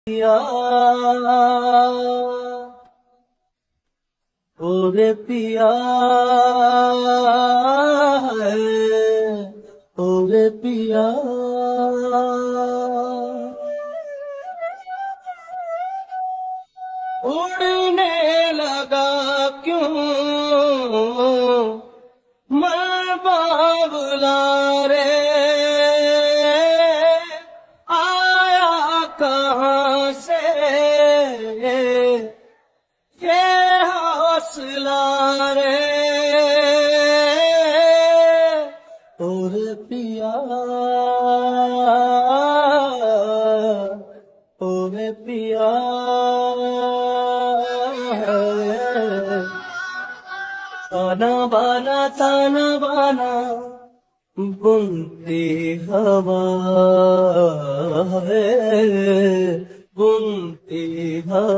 पिया ओरे पिया है ओरे पिया उड़ने लगा क्यों मैं बाबुला रे आया कहाँ से ये हौसला रे और पिया और पिया ताना बाना बुनती हवा है बुनती हवा।